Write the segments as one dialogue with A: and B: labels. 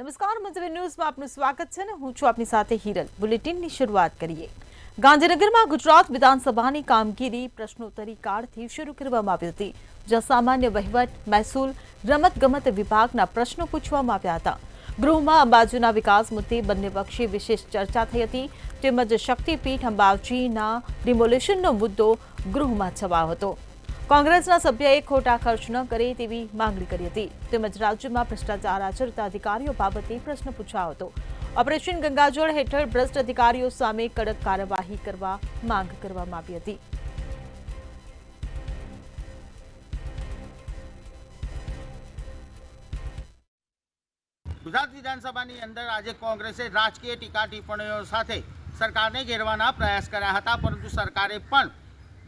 A: નમસ્કાર, મઝવીર ન્યૂઝમાં આપનું સ્વાગત છે ને હું છું આપની સાથે હિરલ। બુલેટિનની શરૂઆત કરીએ। ગાંધીનગરમાં ગુજરાત વિધાનસભાની કામગીરી પ્રશ્નોત્તરી કાળથી શરૂ કરવામાં આવી હતી, જ્યાં સામાન્ય વહીવટ, મહેસૂલ, રમતગમત વિભાગના પ્રશ્નો પૂછવામાં આવ્યા હતા। ગૃહમાં અંબાજીના વિકાસ મુદ્દે બંને પક્ષે વિશેષ ચર્ચા થઈ હતી, તેમજ શક્તિપીઠ અંબાજીના ડિમોલિશનનો મુદ્દો ગૃહમાં છવાયો હતો। કોંગ્રેસના સભ્યએ ખોટા ખર્ચ ન કરે તેવી માંગણી કરી હતી, તેમજ રાજ્યમાં ભ્રષ્ટાચાર આચરતા અધિકારીઓ બાબતે પ્રશ્ન પૂછાયો હતો। ઓપરેશન ગંગાજળ હેઠળ ભ્રષ્ટ અધિકારીઓ સામે કડક કાર્યવાહી કરવા માંગ કરવામાં આવી હતી।
B: ગુજરાત વિધાનસભાની અંદર આજે કોંગ્રેસે રાજકીય ટીકા ટિપ્પણીઓ સાથે સરકારને ઘેરવાના પ્રયાસ કર્યા હતા, પરંતુ સરકારે પણ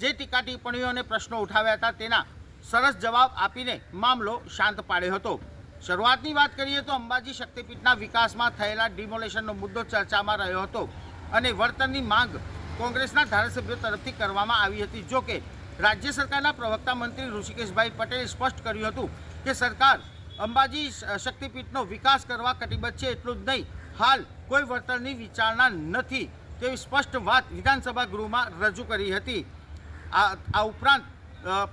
B: જે ટીકા ટિપ્પણીઓ અને પ્રશ્નો ઉઠાવ્યા હતા તેના સરસ જવાબ આપીને મામલો શાંત પાડ્યો હતો। શરૂઆતની વાત કરીએ તો અંબાજી શક્તિપીઠના વિકાસમાં થયેલા ડિમોલેશનનો મુદ્દો ચર્ચામાં રહ્યો હતો અને વળતરની માંગ કોંગ્રેસના ધારાસભ્યો તરફથી કરવામાં આવી હતી। જો કે રાજ્ય સરકારના પ્રવક્તા મંત્રી ઋષિકેશભાઈ પટેલે સ્પષ્ટ કર્યું હતું કે સરકાર અંબાજી શક્તિપીઠનો વિકાસ કરવા કટિબદ્ધ છે, એટલું જ નહીં, હાલ કોઈ વળતરની વિચારણા નથી તેવી સ્પષ્ટ વાત વિધાનસભા ગૃહમાં રજૂ કરી હતી। આ ઉપરાંત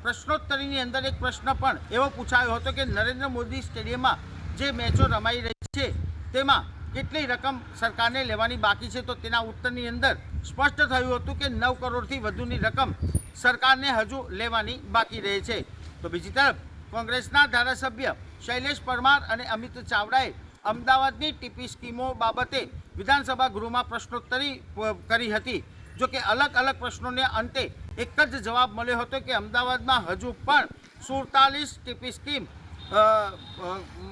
B: પ્રશ્નોત્તરીની અંદર એક પ્રશ્ન પણ એવો પૂછાયો હતો કે નરેન્દ્ર મોદી સ્ટેડિયમમાં જે મેચો રમાઈ રહી છે તેમાં કેટલી રકમ સરકારને લેવાની બાકી છે, તો તેના ઉત્તરની અંદર સ્પષ્ટ થયું હતું કે 9 કરોડથી વધુની રકમ સરકારને હજુ લેવાની બાકી રહે છે। તો બીજી તરફ કોંગ્રેસના ધારાસભ્ય શૈલેષ પરમાર અને અમિત ચાવડાએ અમદાવાદની ટીપી સ્કીમો બાબતે વિધાનસભા ગૃહમાં પ્રશ્નોત્તરી કરી હતી। જો કે અલગ અલગ પ્રશ્નોને અંતે એક જ જવાબ મળ્યો હતો કે અમદાવાદમાં હજુ પણ 47 ટીપી સ્કીમ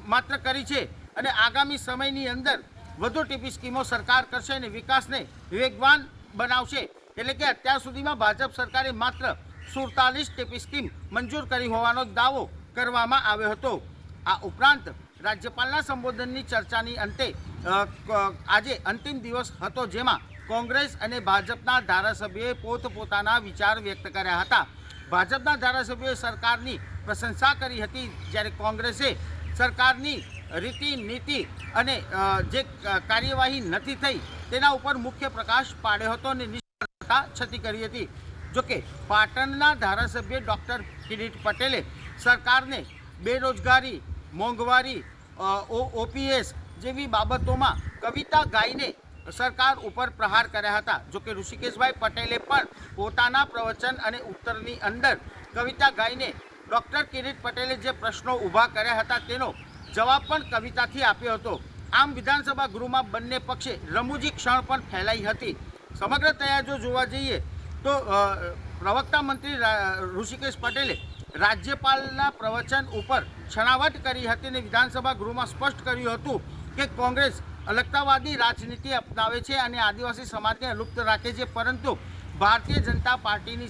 B: માત્ર કરી છે અને આગામી સમયની અંદર વધુ ટીપી સ્કીમો સરકાર કરશે અને વિકાસને વેગવાન બનાવશે। એટલે કે અત્યાર સુધીમાં ભાજપ સરકારે માત્ર 47 ટીપી સ્કીમ મંજૂર કરી હોવાનો દાવો કરવામાં આવ્યો હતો। આ ઉપરાંત રાજ્યપાલના સંબોધનની ચર્ચાની અંતે આજે અંતિમ દિવસ હતો, જેમાં કોંગ્રેસ અને ભાજપના ધારાસભ્યોએ પોતપોતાના વિચાર વ્યક્ત કર્યા હતા। ભાજપના ધારાસભ્યોએ સરકારની પ્રશંસા કરી હતી, જ્યારે કોંગ્રેસે સરકારની રીતિ નીતિ અને જે કાર્યવાહી નથી થઈ તેના ઉપર મુખ્ય પ્રકાશ પાડ્યો હતો અને નિષ્ફળતા છતી કરી હતી। જોકે પાટણના ધારાસભ્ય ડૉક્ટર કિરીટ પટેલે સરકારને બેરોજગારી, મોંઘવારી, ઓપીએસ જેવી બાબતોમાં કવિતા ગાઈને સરકાર ઉપર પ્રહાર કર્યા હતા। જોકે ઋષિકેશભાઈ પટેલે પણ પોતાના પ્રવચન અને ઉત્તરની અંદર કવિતા ગાઈને ડૉક્ટર કિરીટ પટેલે જે પ્રશ્નો ઊભા કર્યા હતા તેનો જવાબ પણ કવિતાથી આપ્યો હતો। આમ વિધાનસભા ગૃહમાં બંને પક્ષે રમૂજી ક્ષણ પણ ફેલાઈ હતી। સમગ્રતયા જો જોવા જઈએ તો પ્રવક્તા મંત્રી ઋષિકેશ પટેલે રાજ્યપાલના પ્રવચન ઉપર છણાવટ કરી હતી અને વિધાનસભા ગૃહમાં સ્પષ્ટ કર્યું હતું કે કોંગ્રેસ અલગતાવાદી રાજનીતિ અપનાવે છે અને આદિવાસી સમાજને અલુપ્ત રાખે છે, પરંતુ ભારતીય જનતા પાર્ટીની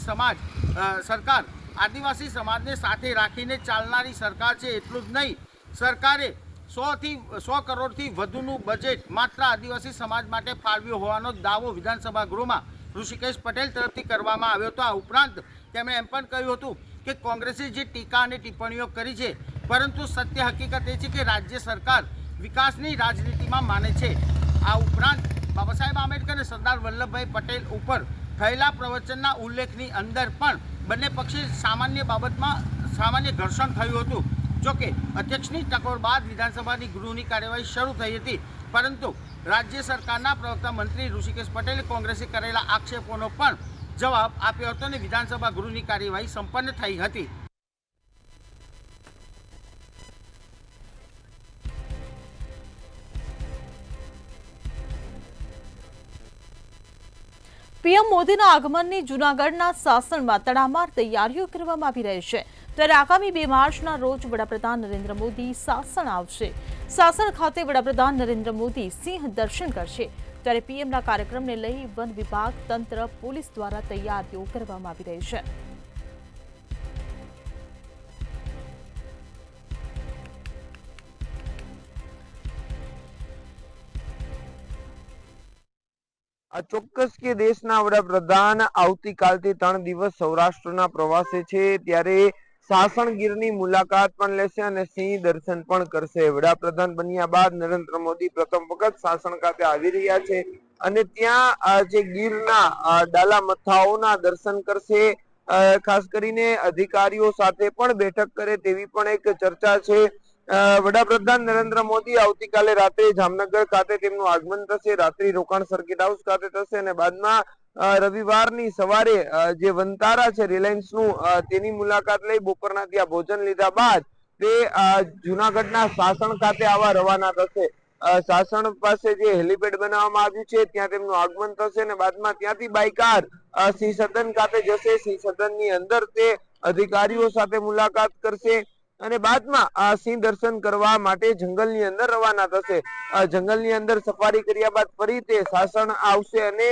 B: સરકાર આદિવાસી સમાજને સાથે રાખીને ચાલનારી સરકાર છે। એટલું જ નહીં, સરકારે 100 કરોડથી વધુનું બજેટ માત્ર આદિવાસી સમાજ માટે ફાળવ્યો હોવાનો દાવો વિધાનસભા ગૃહમાં ઋષિકેશ પટેલ તરફથી કરવામાં આવ્યો હતો। આ ઉપરાંત તેમણે એમ પણ કહ્યું હતું કે કોંગ્રેસે જે ટીકા અને ટિપ્પણીઓ કરી છે, પરંતુ સત્ય હકીકત એ છે કે રાજ્ય સરકાર વિકાસની રાજનીતિમાં માને છે। આ ઉપરાંત બાબા સાહેબ આંબેડકર અને સરદાર વલ્લભભાઈ પટેલ ઉપર થયેલા પ્રવચનના ઉલ્લેખની અંદર પણ બંને પક્ષે સામાન્ય બાબતમાં સામાન્ય ઘર્ષણ થયું હતું। જોકે અધ્યક્ષની ટકોર બાદ વિધાનસભાની ગૃહની કાર્યવાહી શરૂ થઈ હતી, પરંતુ રાજ્ય સરકારના પ્રવક્તા મંત્રી ઋષિકેશ પટેલે કોંગ્રેસે કરેલા આક્ષેપોનો પણ જવાબ આપ્યો હતો અને વિધાનસભા ગૃહની કાર્યવાહી સંપન્ન થઈ હતી।
A: પીએમ મોદીના આગમનની જૂનાગઢના સાસણમાં તડામાર તૈયારીઓ કરવામાં આવી રહી છે, ત્યારે આગામી 2 માર્ચના રોજ વડાપ્રધાન નરેન્દ્ર મોદી સાસણ આવશે। સાસણ ખાતે વડાપ્રધાન નરેન્દ્ર મોદી સિંહ દર્શન કરશે, ત્યારે પીએમના કાર્યક્રમને લઈ વન વિભાગ, તંત્ર, પોલીસ દ્વારા તૈયારીઓ કરવામાં આવી રહી છે।
C: ચોક્કસ કે દેશના વડાપ્રધાન આવતીકાલથી 3 દિવસ સૌરાષ્ટ્રના પ્રવાસે છે, ત્યારે સાસણ ગીરની મુલાકાત પણ લેશે અને સિંહ દર્શન પણ કરશે. વડાપ્રધાન બન્યા બાદ નરેન્દ્ર મોદી પ્રથમ વખત સાસણ ખાતે આવી રહ્યા છે અને ત્યાં જે ગીરના ડાલા મથાઓના દર્શન કરશે. ખાસ કરીને અધિકારીઓ સાથે પણ બેઠક કરે તેવી પણ એક ચર્ચા છે. વડાપ્રધાન નરેન્દ્ર મોદી આવતીકાલે રાત્રે જામનગર ખાતે તેમનું આગમન થશે. રાત્રિ રોકાણ સર્કિટ હાઉસ ખાતે થશે અને બાદમાં રવિવારની સવારે જે વનતારા છે રિલાયન્સ નું તેની મુલાકાત લઈ બપોરના ત્યાં ભોજન લીધા બાદ તે જુનાગઢના સાસણ ખાતે આવા રવાના થશે. સાસણ પાસે જે હેલિપેડ બનાવવામાં આવ્યું છે ત્યાં તેમનું આગમન થશે અને બાદમાં ત્યાંથી બાય કાર સિંહ સદન ખાતે જશે. સિંહ સદન ની અંદર તે અધિકારીઓ સાથે મુલાકાત કરશે અને બાદમાં સિંહ દર્શન કરવા માટે જંગલની અંદર રવાના થશે. જંગલની અંદર સફારી કર્યા બાદ ફરી તે સાસણ આવશે અને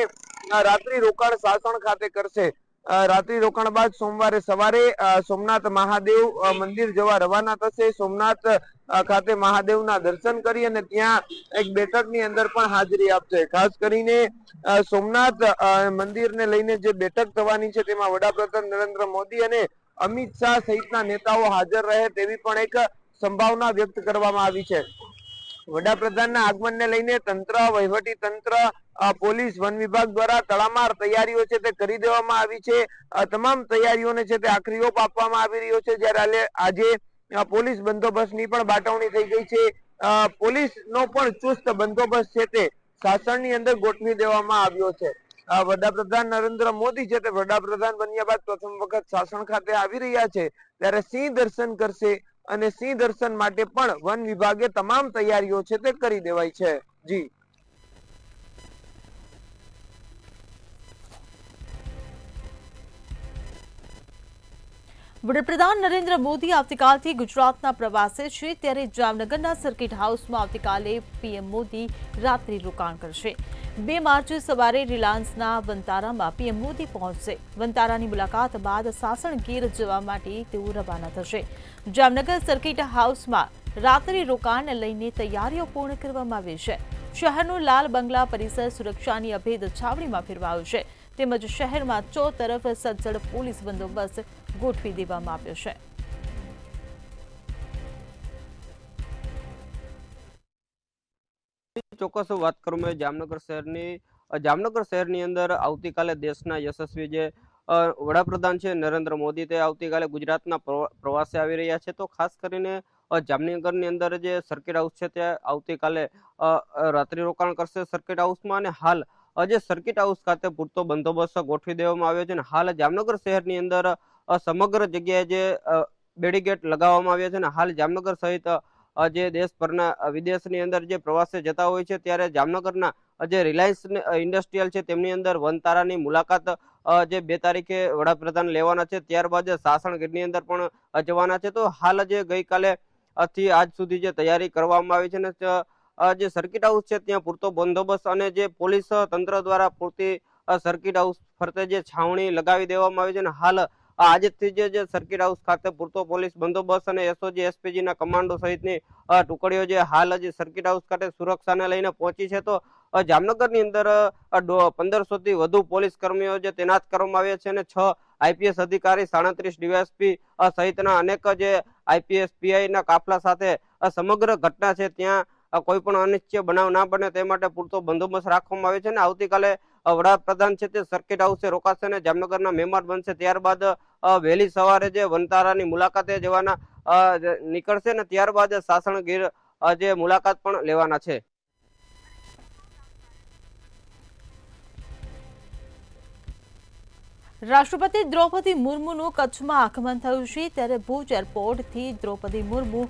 C: રાત્રિ રોકાણ સાસણ ખાતે કરશે. રાત્રિ રોકાણ બાદ સોમવારે સવારે સોમનાથ મહાદેવ મંદિર જવા રવાના થશે. સોમનાથ ખાતે મહાદેવના દર્શન કરી અને ત્યાં એક બેઠકની અંદર પણ હાજરી આપશે. ખાસ કરીને સોમનાથ મંદિરને લઈને જે બેઠક થવાની છે તેમાં વડાપ્રધાન નરેન્દ્ર મોદી અને અમિત શાહ સહિતના નેતાઓ હાજર રહે તેવી પણ એક સંભાવના વ્યક્ત કરવામાં આવી છે. વડાપ્રધાનના આગમનને લઈને તંત્ર, વહીવટી તંત્ર, પોલીસ, વન વિભાગ દ્વારા તડામાર તૈયારીઓ છે તે કરી દેવામાં આવી છે. તમામ તૈયારીઓને છે તે આખરી ઓપ આપવામાં આવી રહ્યો છે. જ્યારે આજે પોલીસ બંદોબસ્તની પણ બાટવણી થઈ ગઈ છે. પોલીસનો પણ ચુસ્ત બંદોબસ્ત છે તે સાસણની અંદર ગોઠવી દેવામાં આવ્યો છે. વડાપ્રધાન નરેન્દ્ર મોદી છે તે વડાપ્રધાન બન્યા બાદ પ્રથમ વખત સાસણ ખાતે આવી રહ્યા છે ત્યારે સિંહ દર્શન કરશે અને સિંહ દર્શન માટે પણ વન વિભાગે તમામ તૈયારીઓ છે તે કરી દેવાય છે. જી
A: વડાપ્રધાન નરેન્દ્ર મોદી આવતીકાલથી ગુજરાતના પ્રવાસે છે ત્યારે જામનગરના સર્કિટ હાઉસમાં આવતીકાલે પીએમ મોદી રાત્રિ રોકાણ કરશે. 2 માર્ચે સવારે રિલાયન્સના વનતારામાં પીએમ મોદી પહોંચશે. વનતારાની મુલાકાત બાદ સાસણ ગીર જવા માટે તેઓ રવાના થશે. જામનગર સર્કિટ હાઉસમાં રાત્રિ રોકાણને લઈને તૈયારીઓ પૂર્ણ કરવામાં આવી છે. શહેરનું લાલ બંગલા પરિસર સુરક્ષાની અભેદ છાવણીમાં ફેરવાયું છે તેમજ શહેરમાં ચોતરફ સજ્જડ પોલીસ બંદોબસ્ત ગોઠવી દેવામાં આવ્યો છે.
D: ચોક્કસ વાત કરું મેં જામનગર શહેરની અંદર આવતીકાલે દેશના યશસ્વી જે વડાપ્રધાન છે નરેન્દ્ર મોદી તે આવતીકાલે ગુજરાતના પ્રવાસે આવી રહ્યા છે. તો ખાસ કરીને જામનગરની અંદર જે સર્કિટ હાઉસ છે ત્યાં આવતીકાલે રાત્રિ રોકાણ કરશે સર્કિટ હાઉસમાં. અને હાલ જે સર્કિટ હાઉસ ખાતે પૂરતો બંદોબસ્ત ગોઠવી દેવામાં આવ્યો છે અને હાલ જામનગર શહેરની અંદર સમગ્ર જગ્યાએ જે બેરીકેડ લગાવવામાં આવ્યા છે અને હાલ જામનગર સહિત જે દેશભરના વિદેશની અંદર જે પ્રવાસે જતા હોય છે ત્યારે જામનગરના જે રિલાયન્સ ઇન્ડસ્ટ્રીયલ છે તેમની અંદર વનતારાની મુલાકાત જે 2 તારીખે વડાપ્રધાન લેવાના છે. ત્યારબાદ સાસણ ગીરની અંદર પણ જવાના છે. તો હાલ જે ગઈકાલે થી આજ સુધી જે તૈયારી કરવામાં આવી છે ને જે સર્કિટ હાઉસ છે ત્યાં પૂરતો બંદોબસ્ત અને જે પોલીસ તંત્ર દ્વારા પૂરતી સર્કિટ હાઉસ ફરતે જે છાવણી લગાવી દેવામાં આવી છે અને હાલ આજથી જે સર્કિટ હાઉસ ખાતે પૂરતો પોલીસ બંદોબસ્ત અને એસઓજી એસપીજી ના કમાન્ડો સહિતની ટુકડીઓ જે હાલ જે સર્કિટ હાઉસ ખાતે સુરક્ષાને લઈને પહોંચી છે. તો જામનગરની અંદર 1500 થી વધુ પોલીસ કર્મીઓ જે તૈનાત કરવામાં આવ્યા છે અને 6 આઈપીએસ અધિકારી, 37 ડીવાયએસપી સહિતના અનેક જે આઈપીએસ પીઆઈ ના કાફલા સાથે સમગ્ર ઘટના છે ત્યાં કોઈ પણ અનિચ્છનીય બનાવ ના બને તે માટે પૂરતો બંદોબસ્ત રાખવામાં આવ્યો છે. અને આવતીકાલે વડાપ્રધાન છે તે સર્કિટ હાઉસે રોકાશે અને જામનગરના મહેમાન બનશે. ત્યારબાદ વહેલી સવારે જે વનતારાની મુલાકાતે જવાના નીકળશે ને ત્યારબાદ સાસણ ગીર જે મુલાકાત પણ લેવાના છે.
A: રાષ્ટ્રપતિ દ્રૌપદી મુર્મુનું કચ્છમાં આગમન થયું છે ત્યારે ભુજ એરપોર્ટથી દ્રૌપદી મુર્મુ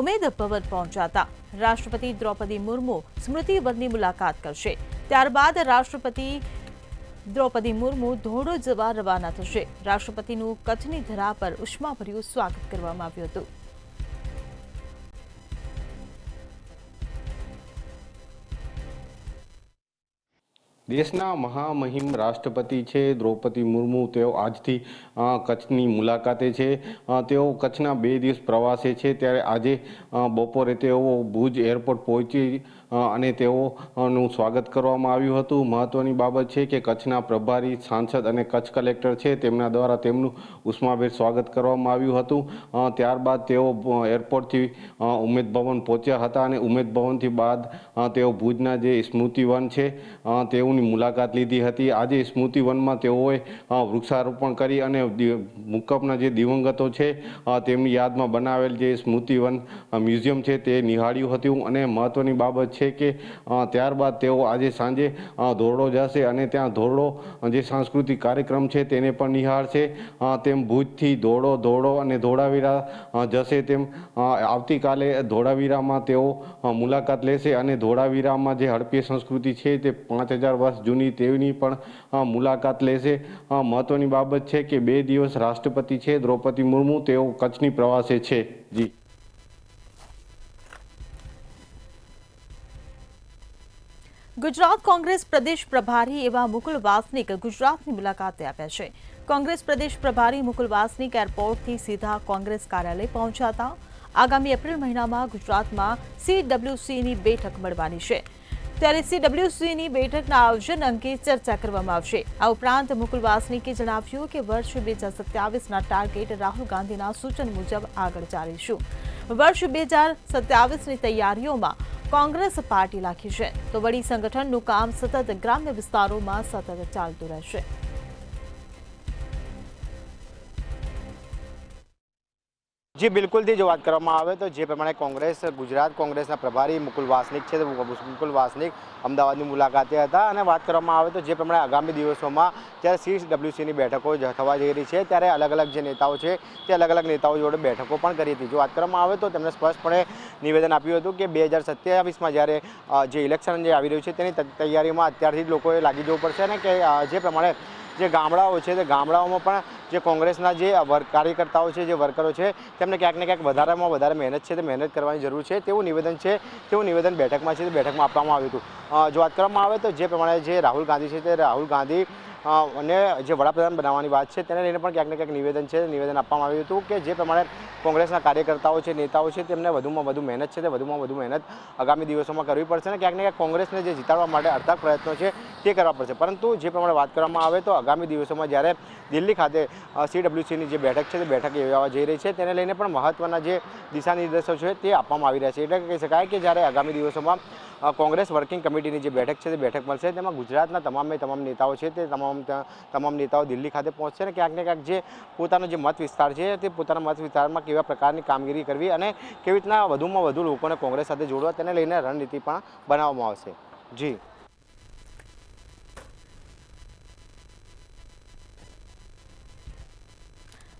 A: ઉમેદ ભવન પહોંચ્યા હતા. રાષ્ટ્રપતિ દ્રૌપદી મુર્મુ સ્મૃતિ વનની મુલાકાત કરશે. ત્યારબાદ રાષ્ટ્રપતિ દ્રૌપદી મુર્મુ ધોરડો જવા રવાના થશે. રાષ્ટ્રપતિનું કચ્છની ધરા પર ઉષ્માભર્યું સ્વાગત કરવામાં આવ્યું હતું.
E: દેશના મહામહિમ રાષ્ટ્રપતિ છે દ્રૌપદી મુર્મુ, તેઓ આજથી કચ્છની મુલાકાતે છે. તેઓ કચ્છના 2 દિવસ પ્રવાસે છે, ત્યારે આજે બપોરે તેઓ ભુજ એરપોર્ટ પહોંચી અને તેઓનું સ્વાગત કરવામાં આવ્યું હતું. મહત્વની બાબત છે કે કચ્છના પ્રભારી સાંસદ અને કચ્છ કલેક્ટર છે તેમના દ્વારા તેમનું ઉષ્માભેર સ્વાગત કરવામાં આવ્યું હતું. ત્યારબાદ તેઓ એરપોર્ટથી ઉમેદ ભવન પહોંચ્યા હતા અને ઉમેદ ભવનથી બાદ તેઓ ભુજના જે સ્મૃતિવન છે તેઓની મુલાકાત લીધી હતી. આજે સ્મૃતિવનમાં તેઓએ વૃક્ષારોપણ કરી અને મુકબના જે દિવંગતો છે તેમની યાદમાં બનાવેલ જે સ્મૃતિવન મ્યુઝિયમ છે તે નિહાળ્યું હતું. અને મહત્વની બાબત છે કે ત્યારબાદ તેઓ આજે સાંજે ધોરડો જશે અને ત્યાં ધોરડો જે સાંસ્કૃતિક કાર્યક્રમ છે તેને પણ નિહાળશે. તેમ ભુજથી ધોરડો અને ધોળાવીરા જશે. તેમ આવતીકાલે ધોળાવીરામાં તેઓ મુલાકાત લેશે અને ધોળાવીરામાં જે હડપ્પી સંસ્કૃતિ છે તે 5000 વર્ષ જૂની તેની પણ મુલાકાત લેશે. મહત્વની બાબત છે કે 2 દિવસ રાષ્ટ્રપતિ છે દ્રૌપદી મુર્મુ તેઓ કચ્છની પ્રવાસે છે. જી
A: ગુજરાત કોંગ્રેસ પ્રદેશ પ્રભારી એવા મુકુલ વાસનિક ગુજરાતની મુલાકાતે આવ્યા છે. કોંગ્રેસ પ્રદેશ પ્રભારી મુકુલ વાસનિક એરપોર્ટથી સીધા કોંગ્રેસ કાર્યાલય પહોંચ્યા હતા. આગામી એપ્રિલ મહિનામાં ગુજરાતમાં CWCની બેઠક મળવાની છે, ત્યારે CWCની બેઠકના આયોજન અંગે ચર્ચા કરવામાં આવશે. આ ઉપરાંત મુકુલ વાસનિકે જણાવ્યું કે વર્ષ 2027ના ટાર્ગેટ રાહુલ ગાંધીના સૂચન મુજબ આગળ ચાલીશું. વર્ષ 2027ની તૈયારીઓમાં કોંગ્રેસ પાર્ટી લાગી છે, તો વડી સંગઠનનું કામ સતત ગ્રામ્ય વિસ્તારોમાં સતત ચાલતું રહેશે.
F: જી બિલકુલથી જો વાત કરવામાં આવે તો જે પ્રમાણે ગુજરાત કોંગ્રેસના પ્રભારી મુકુલ વાસનિક છે, મુકુલ વાસનિક અમદાવાદની મુલાકાતે હતા. અને વાત કરવામાં આવે તો જે પ્રમાણે આગામી દિવસોમાં જ્યારે CWCની બેઠકો થવા જઈ રહી છે, ત્યારે અલગ અલગ જે નેતાઓ છે તે અલગ અલગ નેતાઓ જોડે બેઠકો પણ કરી હતી. જો વાત કરવામાં આવે તો તેમણે સ્પષ્ટપણે નિવેદન આપ્યું હતું કે 2027માં જ્યારે જે ઇલેક્શન જે આવી રહ્યું છે તેની તૈયારીમાં અત્યારથી જ લોકોએ લાગી જવું પડશે અને કે જે પ્રમાણે જે ગામડાઓ છે તે ગામડાઓમાં પણ જે કોંગ્રેસના જે કાર્યકર્તાઓ છે, જે વર્કરો છે, તેમને ક્યાંક ને ક્યાંક વધારેમાં વધારે મહેનત છે તે મહેનત કરવાની જરૂર છે તેવું નિવેદન છે. તેવું નિવેદન બેઠકમાં છે તે બેઠકમાં આપવામાં આવ્યું હતું. જો વાત કરવામાં આવે તો જે પ્રમાણે જે રાહુલ ગાંધી છે તે રાહુલ ગાંધી અને જે વડાપ્રધાન બનાવવાની વાત છે તેને લઈને પણ ક્યાંક ને ક્યાંક નિવેદન છે નિવેદન આપવામાં આવ્યું હતું કે જે પ્રમાણે કોંગ્રેસના કાર્યકર્તાઓ છે, નેતાઓ છે, તેમને વધુમાં વધુ મહેનત છે તે વધુમાં વધુ મહેનત આગામી દિવસોમાં કરવી પડશે અને ક્યાંક ને ક્યાંક કોંગ્રેસને જે જીતાડવા માટે અથાગ પ્રયત્નો છે તે કરવા પડશે. પરંતુ જે પ્રમાણે વાત કરવામાં આવે તો આગામી દિવસોમાં જ્યારે દિલ્હી ખાતે CWCની જે બેઠક છે તે બેઠક યોજાવા જઈ રહી છે, તેને લઈને પણ મહત્વના જે દિશા નિર્દેશો છે તે આપવામાં આવી રહ્યા છે. એટલે કહી શકાય કે જ્યારે આગામી દિવસોમાં કોંગ્રેસ વર્કિંગ કમિટીની જે બેઠક છે તે બેઠક મળશે, તેમાં ગુજરાતના તમામ નેતાઓ છે તે તમામ નેતાઓ દિલ્હી ખાતે પહોંચશે અને ક્યાંક ને ક્યાંક જે પોતાનો જે મત વિસ્તાર છે તે પોતાના મત વિસ્તારમાં કેવા પ્રકારની કામગીરી કરવી અને કેવી રીતના વધુમાં વધુ લોકોને કોંગ્રેસ સાથે જોડવા તેને લઈને રણનીતિ પણ બનાવવામાં આવશે. જી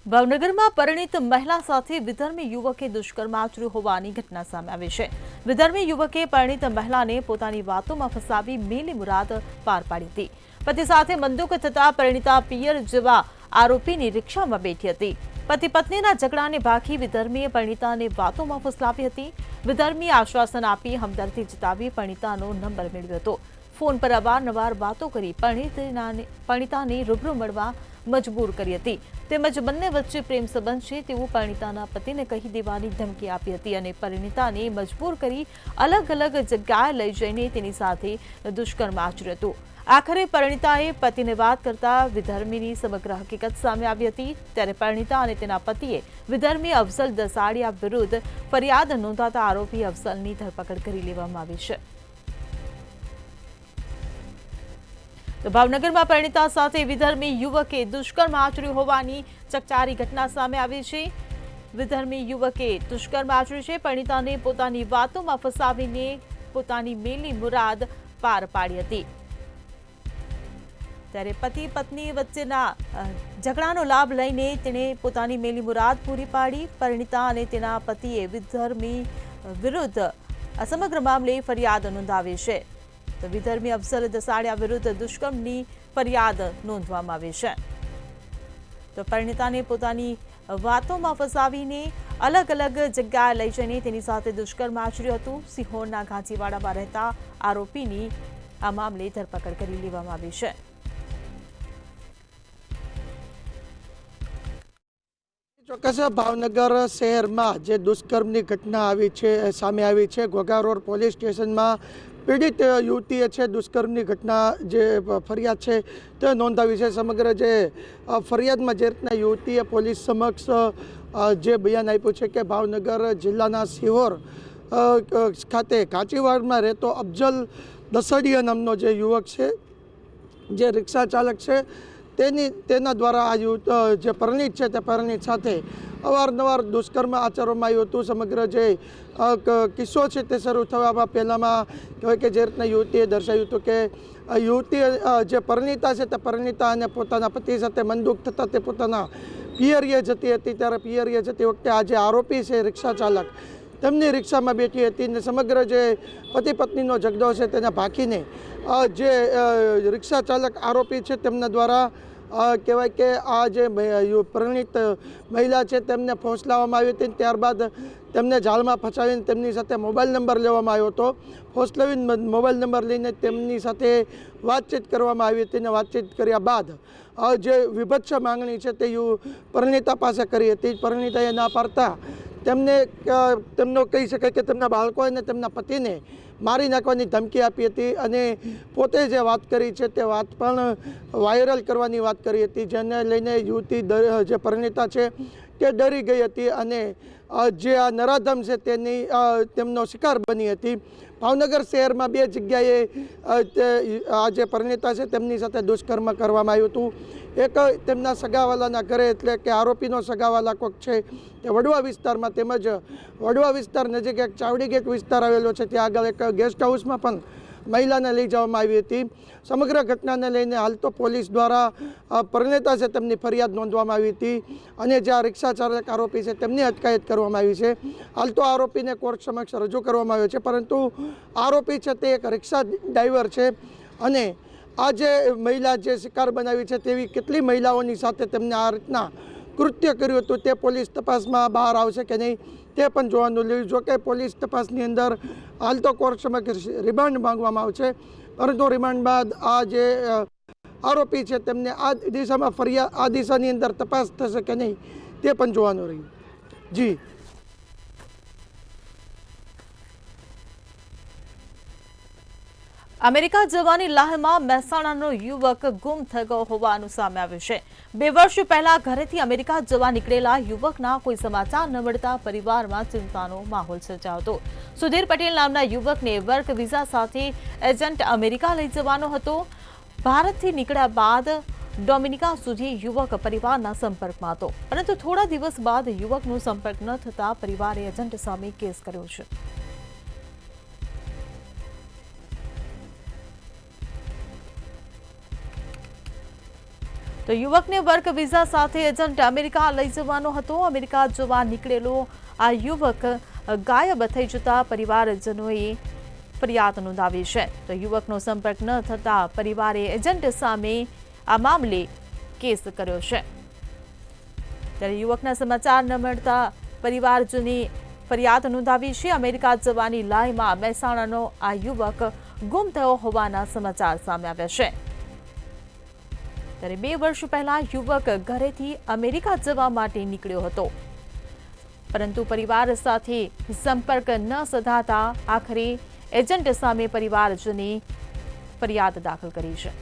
A: ભાવનગરમાં પરિણીત મહિલા સાથે વિધર્મી યુવકે દુષ્કર્મ આચર્યું હોવાની ઘટના સામે આવી છે. વિધર્મી યુવકે પરિણીત મહિલાને પોતાની વાતોમાં ફસાવી મેલી મુરાદ પાર પાડી હતી. પતિ સાથે મંદુક થતા પરિણીતા પિયર જેવા આરોપીની રિક્ષામાં બેઠી હતી. પતિ પત્નીના ઝઘડાને ભાખી વિધર્મીએ પરિણીતાને વાતોમાં ફસલાવી હતી. વિધર્મીએ આશ્વાસન આપી હમદર્દી જતાવી પરિણીતાનો નંબર મેળવ્યો હતો. ફોન પર અવારનવાર વાતો કરી પરિણીતાને રૂબરૂ મળવા મજબૂર કરી હતી. તેમજ બંને વચ્ચે પ્રેમ સંબંધ છે તેવું પરિણીતાના પતિને કહી દેવાની ધમકી આપી હતી અને પરિણીતાને મજબૂર કરી અલગ અલગ જગ્યાએ લઈ જઈને તેની સાથે દુષ્કર્મ આચર્યું હતું. આખરે પરિણીતાએ પતિને વાત કરતા વિધર્મીની સમગ્ર હકીકત સામે આવી હતી. ત્યારે પરિણીતા અને તેના પતિએ વિધર્મી અફઝલ દસાડિયા વિરુદ્ધ ફરિયાદ નોંધાતા આરોપી અફઝલની ધરપકડ કરી લેવામાં આવી છે. તો ભાવનગરમાં પરિણીતા સાથે વિધર્મી યુવકે દુષ્કર્મ આચર્યું હોવાની ચકચારી ઘટના સામે આવી છે. વિધર્મી યુવકે દુષ્કર્મ આચર્યું છે. પરિણીતાને પોતાની વાતોમાં ફસાવીને પોતાની મેલી મુરાદ પાર પાડી હતી. ત્યારે પતિ પત્ની વચ્ચેના ઝઘડાનો લાભ લઈને તેણે પોતાની મેલી મુરાદ પૂરી પાડી. પરિણીતા અને તેના પતિએ વિધર્મી વિરુદ્ધ આ સમગ્ર મામલે ફરિયાદ નોંધાવી છે. તો વિધર્મી અફઝલ દસાડિયા વિરુદ્ધ દુષ્કર્મની ફરિયાદ નોંધવામાં આવી છે. તો પરિણીતાને પોતાની વાતોમાં ફસાવીને અલગ અલગ જગ્યાએ લઈ જઈને તેની સાથે દુષ્કર્મ આચર્યું હતું. સિહોરના ઘાંચીવાડામાં રહેતા આરોપીની આ મામલે ધરપકડ કરી લેવામાં આવી છે.
G: ચોક્કસ ભાવનગર શહેરમાં જે દુષ્કર્મની ઘટના સામે આવી છે. ઘોઘા રોડ પોલીસ સ્ટેશનમાં પીડિત યુવતીએ છે દુષ્કર્મની ઘટના જે ફરિયાદ છે તે નોંધાવી છે. સમગ્ર જે ફરિયાદમાં જે રીતના યુવતીએ પોલીસ સમક્ષ જે બયાન આપ્યું છે કે ભાવનગર જિલ્લાના સિહોર ખાતે કાચીવાડમાં રહેતો અફજલ દસડિયા નામનો જે યુવક છે, જે રિક્ષા ચાલક છે, તેના દ્વારા આ જે પરિણીત છે તે પરિણીત સાથે અવારનવાર દુષ્કર્મ આચરવામાં આવ્યું હતું. સમગ્ર જે કિસ્સો છે તે શરૂ થવામાં પહેલાંમાં કહેવાય કે જે રીતના યુવતીએ દર્શાવ્યું હતું કે યુવતી જે પરિણીતા છે તે પરિણીતા અને પોતાના પતિ સાથે મનદુખ થતાં તે પોતાના પિયરીએ જતી હતી. ત્યારે પિયરીએ જતી વખતે આ જે આરોપી છે રિક્ષા ચાલક, તેમની રિક્ષામાં બેઠી હતી અને સમગ્ર જે પતિ પત્નીનો ઝઘડો છે તેને ભાંકીને જે રિક્ષા ચાલક આરોપી છે તેમના દ્વારા કહેવાય કે આ જે પરિણીત મહિલા છે તેમને ફોસલાવવામાં આવી હતી. ત્યારબાદ તેમને જાળમાં ફસાવીને તેમની સાથે મોબાઈલ નંબર લેવામાં આવ્યો હતો. ફોસલાવીને મોબાઈલ નંબર લઈને તેમની સાથે વાતચીત કરવામાં આવી હતી અને વાતચીત કર્યા બાદ જે વિભત્સ માંગણી છે તે પરિણીતા પાસે કરી હતી. પરિણીતાએ ના પાડતા તેમનો કહી શકાય કે તેમના બાળકો અને તેમના પતિને મારી નાખવાની ધમકી આપી હતી અને પોતે જે વાત કરી છે તે વાત પણ વાયરલ કરવાની વાત કરી હતી, જેને લઈને યુવતી જે પરિણીતા છે તે ડરી ગઈ હતી અને જે આ નરાધમ છે તેમનો શિકાર બની હતી. ભાવનગર શહેરમાં 2 જગ્યાએ આ જે પરિણીતા છે તેમની સાથે દુષ્કર્મ કરવામાં આવ્યું હતું. એક તેમના સગાવાલાના ઘરે, એટલે કે આરોપીનો સગાવાલા કોક છે તે વડવા વિસ્તારમાં, તેમજ વડવા વિસ્તાર નજીક એક ચાવડી ગેટ વિસ્તાર આવેલો છે, ત્યાં આગળ એક ગેસ્ટ હાઉસમાં પણ મહિલાને લઈ જવામાં આવી હતી. સમગ્ર ઘટનાને લઈને હાલ તો પોલીસ દ્વારા પરિણીતા છે તેમની ફરિયાદ નોંધવામાં આવી હતી અને જે આ રિક્ષા ચાલક આરોપી છે તેમની અટકાયત કરવામાં આવી છે. હાલ તો આરોપીને કોર્ટ સમક્ષ રજૂ કરવામાં આવ્યો છે, પરંતુ આરોપી છે તે એક રિક્ષા ડ્રાઈવર છે અને આ જે મહિલા જે શિકાર બનાવી છે તેવી કેટલી મહિલાઓની સાથે તેમને આ રીતના કૃત્ય કર્યું હતું તે પોલીસ તપાસમાં બહાર આવશે કે નહીં તે પણ જોવાનું રહ્યું. જો કે પોલીસ તપાસની અંદર હાલ તો કોર્ટ સમક્ષ રિમાન્ડ માંગવામાં આવશે, પરંતુ રિમાન્ડ બાદ આ જે આરોપી છે તેમને આ દિશાની અંદર તપાસ થશે કે નહીં તે પણ જોવાનું રહ્યું. જી
A: અમેરિકા જવાની લાહમાં મહેસાણાનો યુવક ગુમ થઈ ગયો હોવાનું સામે આવ્યું છે. 2 વર્ષ પહેલા ઘરેથી અમેરિકા જવા નીકળેલા યુવકના કોઈ સમાચાર ન મળતા પરિવારમાં ચિંતાનો માહોલ સર્જાયો હતો. સુધીર પટેલ નામના યુવકને વર્ક વિઝા સાથે એજન્ટ અમેરિકા લઈ જવાનો હતો. ભારતથી નીકળ્યા બાદ ડોમિનિકા સુધી યુવક પરિવારના સંપર્કમાં હતો, પરંતુ થોડા દિવસ બાદ યુવકનો સંપર્ક ન થતા પરિવારે એજન્ટ સામે કેસ કર્યો છે. તો યુવકને વર્ક વિઝા સાથે એજન્ટ અમેરિકા લઈ જવાનો હતો. અમેરિકા જવા નીકળેલો આ યુવક ગાયબ થઈ જતા પરિવારજનોએ ફરિયાદ નોંધાવી છે. તો યુવકનો સંપર્ક ન થતા પરિવારે એજન્ટ સામે આ મામલે કેસ કર્યો છે. ત્યારે યુવકના સમાચાર ન મળતા પરિવારજનોએ ફરિયાદ નોંધાવી છે. અમેરિકા જવાની લાઈનમાં મહેસાણાનો આ યુવક ગુમ થયો હોવાના સમાચાર સામે આવ્યા છે. ત્યારે 2 વર્ષ પહેલા યુવક ઘરેથી અમેરિકા જવા માટે નીકળ્યો હતો, પરંતુ પરિવાર સાથે સંપર્ક ન સધાતા આખરે એજન્ટ સામે પરિવારજને ફરિયાદ દાખલ કરી છે.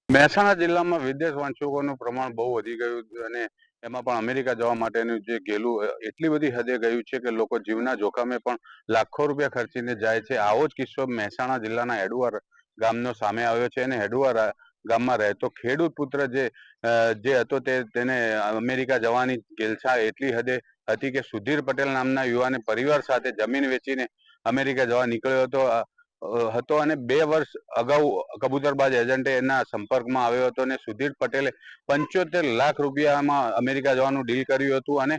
H: મહેસાણા જિલ્લામાં વિદેશ વાંચકોનું પ્રમાણ બહુ વધી ગયું અને એમાં પણ અમેરિકા જવા માટેનું જે ગેલું એટલી બધી હદે ગયું છે કે લોકો જીવના જોખમે પણ લાખો રૂપિયા ખર્ચીને જાય છે. આવો જ કિસ્સો મહેસાણા જિલ્લાના હેડુઆર ગામનો સામે આવ્યો છે અને હેડુઆર ગામમાં રહેતો ખેડૂત પુત્ર જે હતો તેને અમેરિકા જવાની ગેલછા એટલી હદે હતી કે સુધીર પટેલ નામના યુવાને પરિવાર સાથે જમીન વેચીને અમેરિકા જવા નીકળ્યો હતો અને 2 વર્ષ અગાઉ કબૂતરબાજ એજન્ટે એના સંપર્કમાં આવ્યો હતો અને સુધીર પટેલે 75 લાખ રૂપિયામાં અમેરિકા જવાનું ડીલ કર્યું હતું અને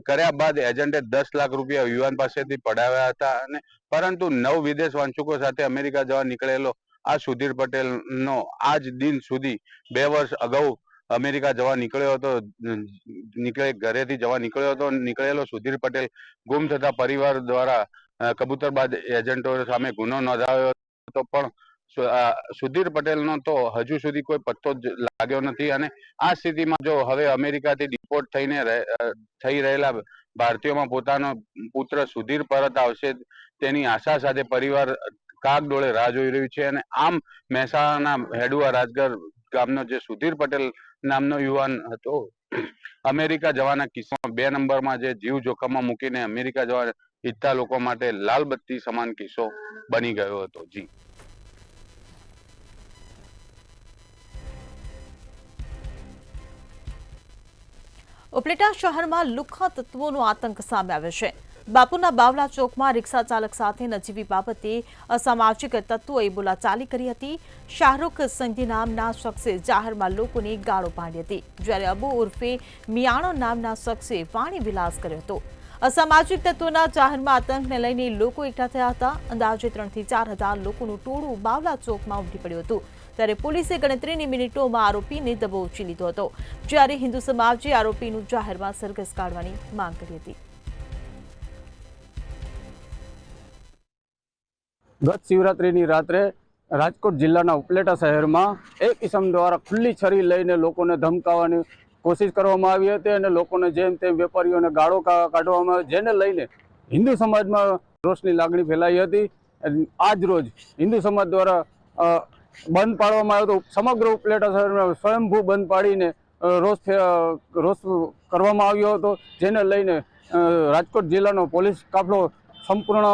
H: કર્યા બાદ એજન્ટે 10 લાખ રૂપિયા યુવાન પાસેથી પડાવ્યા હતા અને પરંતુ 9 વિદેશ વાંચકો સાથે અમેરિકા જવા નીકળેલો આ સુધીર પટેલનો આજ દિન સુધી 2 વર્ષ અગાઉ અમેરિકા જવા નીકળ્યો હતો, ઘરેથી જવા નીકળેલો સુધીર પટેલ ગુમ થતા પરિવાર દ્વારા કબૂતરબાજ એજન્ટો સામે ગુનો નોંધાયો હતો, પણ સુધીર પટેલનો તો હજુ સુધી કોઈ પત્તો જ લાગ્યો નથી. અને આ સ્થિતિમાં જો હવે અમેરિકાથી ડિપોર્ટ થઈ રહેલા ભારતીયોમાં પોતાનો પુત્ર સુધીર પરત આવશે તેની આશા સાથે પરિવાર કાગડોળે રાહ જોઈ રહ્યું છે. અને આમ મહેસાણાના હેડુઆ રાજગર ગામનો જે સુધીર પટેલ નામનો યુવાન હતો, અમેરિકા જવાના કિસ્સામાં 2 નંબરમાં જે જીવ જોખમમાં મૂકીને અમેરિકા જવા ઈચ્છતા લોકો માટે લાલ બત્તી સમાન કિસ્સો બની ગયો હતો. જી.
A: ઉપલેટા શહેરમાં લુખ્ખા તત્વોનો આતંક સામે આવ્યો છે. બાપુના બાવલા ચોકમાં રિક્ષા ચાલક સાથે નજીવી બાબતે અસામાજિક તત્વોએ બોલાચાલી કરી હતી. શાહરૂખ સંઘી નામના શખ્સે જાહેરમાં લોકોને ગાળો પાડી હતી, જ્યારે અબુ ઉર્ફે મિયાણો નામના શખ્સે વાણી વિલાસ કર્યો હતો. અસામાજિક તત્વોના જાહેરમાં આતંકને લઈને લોકો એકઠા થયા હતા. અંદાજે 3 થી 4 હજાર લોકોનું ટોળું બાવલા ચોકમાં ઉમટી પડ્યું હતું, ત્યારે પોલીસે ગણતરીની મિનિટોમાં આરોપીને દબોચી લીધો હતો, જ્યારે હિન્દુ સમાજે આરોપીનું જાહેરમાં સરઘસ કાઢવાની માંગ કરી હતી.
I: ગત શિવરાત્રિની રાત્રે રાજકોટ જિલ્લાના ઉપલેટા શહેરમાં એક ઇસમ દ્વારા ખુલ્લી છરી લઈને લોકોને ધમકાવવાની કોશિશ કરવામાં આવી હતી અને લોકોને જેમ તેમ વેપારીઓને ગાળો કાઢવામાં આવી, જેને લઈને હિન્દુ સમાજમાં રોષની લાગણી ફેલાઈ હતી. આજ રોજ હિન્દુ સમાજ દ્વારા બંધ પાડવામાં આવ્યો હતો. સમગ્ર ઉપલેટા શહેરમાં સ્વયંભૂ બંધ પાડીને રોષ કરવામાં આવ્યો હતો, જેને લઈને રાજકોટ જિલ્લાનો પોલીસ કાફલો સંપૂર્ણ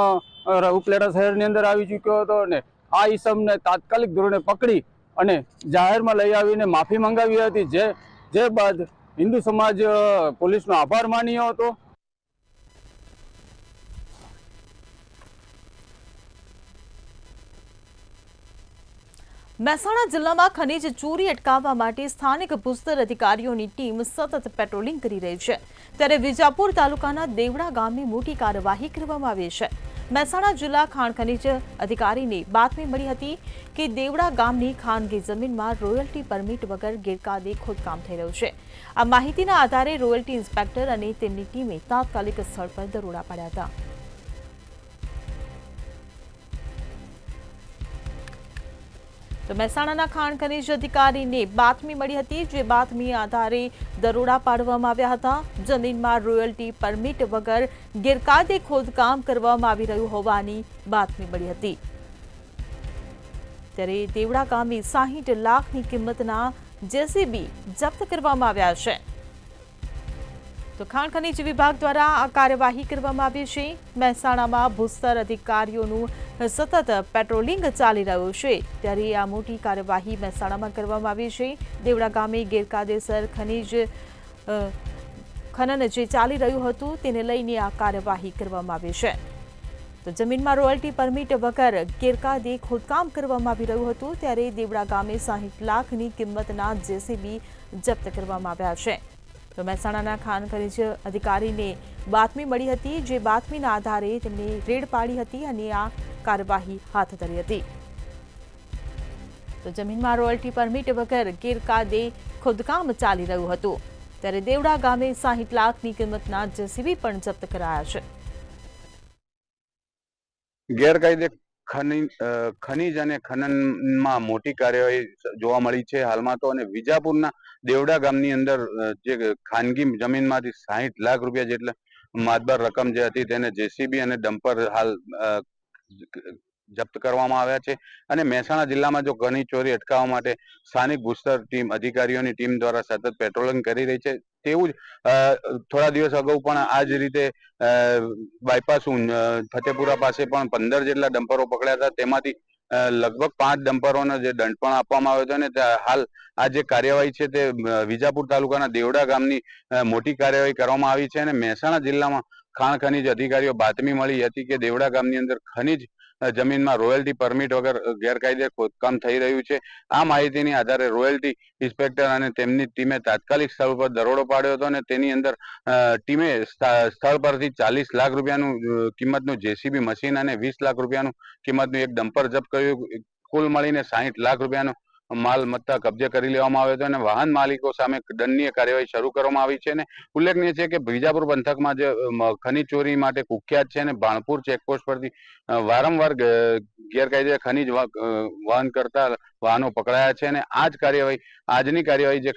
I: ઉપલેટા શહેરની અંદર આવી ચૂક્યો હતો અને આ ઈસમને તાત્કાલિક ધોરણે પકડી અને જાહેરમાં લઈ આવીને માફી મંગાવી હતી, જે બાદ હિન્દુ સમાજ પોલીસનો આભાર માન્યો હતો.
A: મહેસાણા જિલ્લામાં ખનીજ ચોરી અટકાવવા માટે સ્થાનિક ભૂસ્તર અધિકારીઓની ટીમ સતત પેટ્રોલિંગ કરી રહી છે, ત્યારે વિજાપુર તાલુકાના દેવડા ગામની મોટી કાર્યવાહી કરવામાં આવી છે. મહેસાણા જિલ્લા ખાણ ખનીજ અધિકારીને બાતમી મળી હતી કે દેવડા ગામની ખાનગી જમીનમાં રોયલ્ટી પરમિટ વગર ગેરકાયદે ખોદકામ થઈ રહ્યું છે. આ માહિતીના આધારે રોયલ્ટી ઇન્સ્પેક્ટર અને તેમની ટીમે તાત્કાલિક સ્થળ પર દરોડા પાડ્યા હતા. તો મહેસાણાના ખાણ ખનીજ અધિકારીને બાતમી મળી હતી, જે બાતમી આધારે દરોડા પાડવામાં આવ્યા હતા. જમીનમાં રોયલ્ટી પરમિટ વગર ગેરકાયદે ખોદકામ કરવામાં આવી રહ્યું હોવાની બાતમી મળી હતી. ત્યારે દેવડા ગામે 60 લાખની કિંમતના જેસીબી જપ્ત કરવામાં આવ્યા છે. તો ખાણ ખનીજ વિભાગ દ્વારા આ કાર્યવાહી કરવામાં આવી છે. મહેસાણામાં ભૂસ્તર અધિકારીઓનું સતત પેટ્રોલિંગ ચાલી રહ્યું છે, ત્યારે આ મોટી કાર્યવાહી મહેસાણામાં કરવામાં આવી છે. દેવડા ગામે ગેરકાયદેસર ખનન જે ચાલી રહ્યું હતું તેને લઈને આ કાર્યવાહી કરવામાં આવી છે. તો જમીનમાં રોયલ્ટી પરમિટ વગર ગેરકાયદે ખોદકામ કરવામાં આવી રહ્યું હતું, ત્યારે દેવડા ગામે 60 લાખની કિંમતના જેસીબી જપ્ત કરવામાં આવ્યા છે. તો મહેસાણાના ખાણ ખનીજ અધિકારીને બાતમી મળી હતી, જે બાતમીના આધારે તેમણે રેડ પાડી હતી અને આ કાર્યવાહી હાથ ધરી હતી. તો જમીનમાં રોયલ્ટી પરમિટ વગર ગેરકાયદે ખોદકામ ચાલી રહ્યું હતું, ત્યારે દેવડા ગામે 60 લાખની કિંમતના જેસીબી પણ જપ્ત કરાયા છે.
H: ગેરકાયદે ખનીજ અને ખનનમાં મોટી કાર્યવાહી જોવા મળી છે હાલમાં તો. અને વિજાપુરના દેવડા ગામની અંદર જે ખાનગી જમીનમાંથી 60 લાખ રૂપિયા જેટલા માતબર રકમ જે હતી તેને જેસીબી અને ડમ્પર હાલ જપ્ત કરવામાં આવ્યા છે. અને મહેસાણા જિલ્લામાં જો ખનીજ ચોરી અટકાવવા માટે સ્થાનિક ભૂસ્તર ટીમ અધિકારીઓની ટીમ દ્વારા સતત પેટ્રોલિંગ કરી રહી છે. તેવું જ થોડા દિવસ અગાઉ પણ આ જ રીતે બાયપાસ ફતેપુરા પાસે પણ 15 જેટલા ડમ્પરો પકડ્યા હતા, તેમાંથી લગભગ 5 ડમ્પરોનો જે દંડ પણ આપવામાં આવ્યો હતો. અને હાલ આ જે કાર્યવાહી છે તે વિજાપુર તાલુકાના દેવડા ગામની મોટી કાર્યવાહી કરવામાં આવી છે. અને મહેસાણા જિલ્લામાં ખાણ ખનીજ અધિકારીઓ બાતમી મળી હતી કે દેવડા ગામની અંદર ખનીજ જમીનમાં રોયલ્ટી પરમિટ વગર ગેરકાયદે ખોદકામ થઈ રહ્યું છે. આ માહિતીની આધારે રોયલ્ટી ઇન્સ્પેક્ટર અને તેમની ટીમે તાત્કાલિક સ્થળ પર દરોડો પાડ્યો હતો અને તેની અંદર ટીમે સ્થળ પરથી 40 લાખ રૂપિયાનું કિંમતનું જેસીબી મશીન અને 20 લાખ રૂપિયાનું કિંમતનું એક ડમ્પર જપ્ત કર્યું. કુલ મળીને 60 લાખ રૂપિયાનો માલ મત્તા કબજે કરી લેવામાં આવ્યો હતો અને વાહન માલિકો સામે દંડનીય કાર્યવાહી શરૂ કરવામાં આવી છે. અને ઉલ્લેખનીય છે કે વિજાપુર પંથકમાં જે ખનીજ ચોરી માટે કુખ્યાત છે અને ભાણપુર ચેકપોસ્ટ પરથી વારંવાર ગેરકાયદે ખનીજ વહન કરતા વાહનો પકડાયા છે. અને આજની કાર્યવાહી જે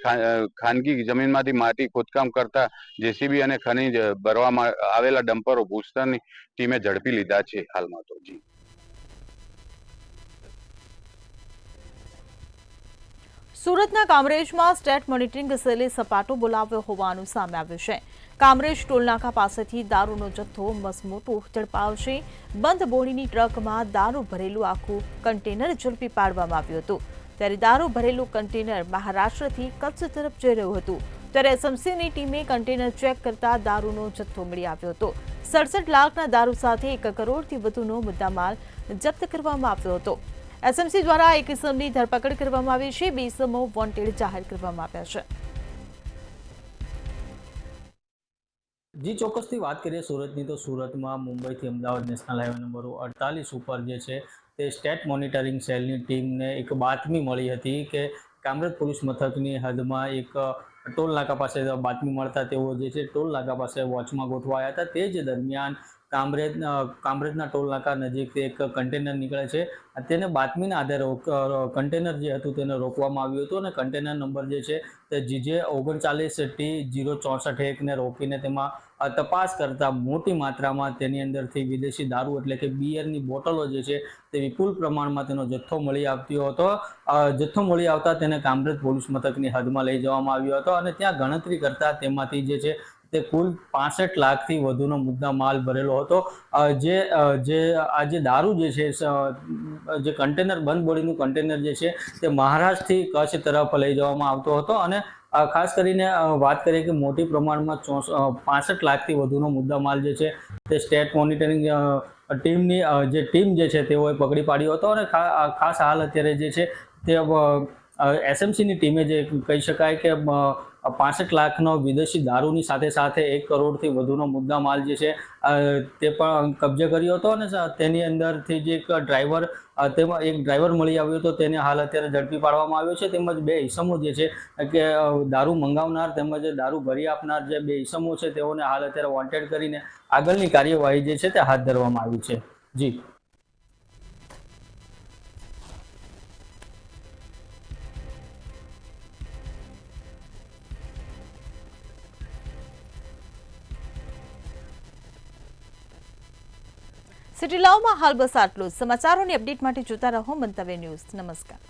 H: ખાનગી જમીનમાંથી માટી ખોદકામ કરતા જેસીબી અને ખનીજ ભરવામાં આવેલા ડમ્પરો ભૂસ્તરની ટીમે ઝડપી લીધા છે હાલમાં તો. જી.
A: સુરતના કામરેજમાં સ્ટેટ મોનિટરિંગ સેલે સપાટો બોલાવ્યો હોવાનું સામે આવ્યું છે. કામરેજ ટોલનાકા પાસેથી દારૂનો જથ્થો મસમોટો ઝડપાવશે. બંધ બોડીની ટ્રકમાં દારૂ ભરેલું આખું કન્ટેનર ઝડપી પાડવામાં આવ્યું હતું. ત્યારે દારૂ ભરેલું કન્ટેનર મહારાષ્ટ્રથી કચ્છ તરફ જઈ રહ્યું હતું. ત્યારે એસએમસીની ટીમે કન્ટેનર ચેક કરતા દારૂનો જથ્થો મળી આવ્યો હતો. 67 લાખના દારૂ સાથે 1 કરોડથી વધુનો મુદ્દામાલ જપ્ત કરવામાં આવ્યો હતો. એસએમસી દ્વારા એક ઇસમની ધરપકડ કરવામાં આવી છે. 2 ઇસમો વોન્ટેડ જાહેર કરવામાં આવ્યા છે.
J: જી, ચોક્કસથી વાત કરીએ સુરતની તો સુરતમાં મુંબઈથી અમદાવાદ નેશનલ હાઈવે નંબર 48 ઉપર જે છે તે સ્ટેટ મોનિટરિંગ સેલની ટીમને એક બાતમી મળી હતી કે કામરેજ પોલીસ મથકની હદમાં એક ટોલ નાકા પાસે બાતમી મળતા તેઓ જે છે ટોલ નાકા પાસે વોચમાં ગોઠવાયા હતા. તે જ દરમિયાન કામરેજના ટોલ નાકા નજીકથી એક કન્ટેનર નીકળે છે. તેને બાતમીના આધારે કન્ટેનર જે હતું તેને રોકવામાં આવ્યું હતું અને કન્ટેનર નંબર જે છે તે GJ 39T064 ને રોકીને તેમાં તપાસ કરતા મોટી માત્રામાં તેની અંદરથી વિદેશી દારૂ એટલે કે બિયરની બોટલો જે છે તે વિપુલ પ્રમાણમાં તેનો જથ્થો મળી આવ્યો હતો. જથ્થો મળી આવતા તેને કામરેજ પોલીસ મથકની હદમાં લઈ જવામાં આવ્યો હતો અને ત્યાં ગણતરી કરતા તેમાંથી જે છે તે કુલ 65 લાખથી વધુનો મુદ્દા માલ ભરેલો હતો. આ જે દારૂ જે છે જે કન્ટેનર બંધ બોડીનું કન્ટેનર જે છે તે મહારાષ્ટ્રથી કચ્છ તરફ લઈ જવામાં આવતો હતો. અને ખાસ કરીને વાત કરીએ કે મોટી પ્રમાણમાં 65 લાખથી વધુનો મુદ્દા માલ જે છે તે સ્ટેટ મોનિટરિંગ ટીમની જે ટીમ જે છે તેઓએ પકડી પાડ્યો હતો. અને ખાસ હાલ અત્યારે જે છે તે એસએમસીની ટીમે જે કહી શકાય કે 65 લાખનો વિદેશી દારૂની સાથે સાથે 1 કરોડથી વધુનો મુદ્દા માલ જે છે તે પણ કબજે કર્યો હતો. અને તેની અંદરથી જે એક ડ્રાઈવર તેમાં એક ડ્રાઈવર મળી આવ્યો હતો તેને હાલ અત્યારે ઝડપી પાડવામાં આવ્યો છે. તેમજ 2 ઈસમો જે છે કે દારૂ મંગાવનાર તેમજ દારૂ ભરી આપનાર જે 2 ઈસમો છે તેઓને હાલ અત્યારે વોન્ટેડ કરીને આગળની કાર્યવાહી જે છે તે હાથ ધરવામાં આવી છે. જી.
A: સિટી લાવમાં હાલ બસ આટલું જ. સમાચારોની અપડેટ માટે જોતા રહો મંતવ્ય ન્યૂઝ. નમસ્કાર.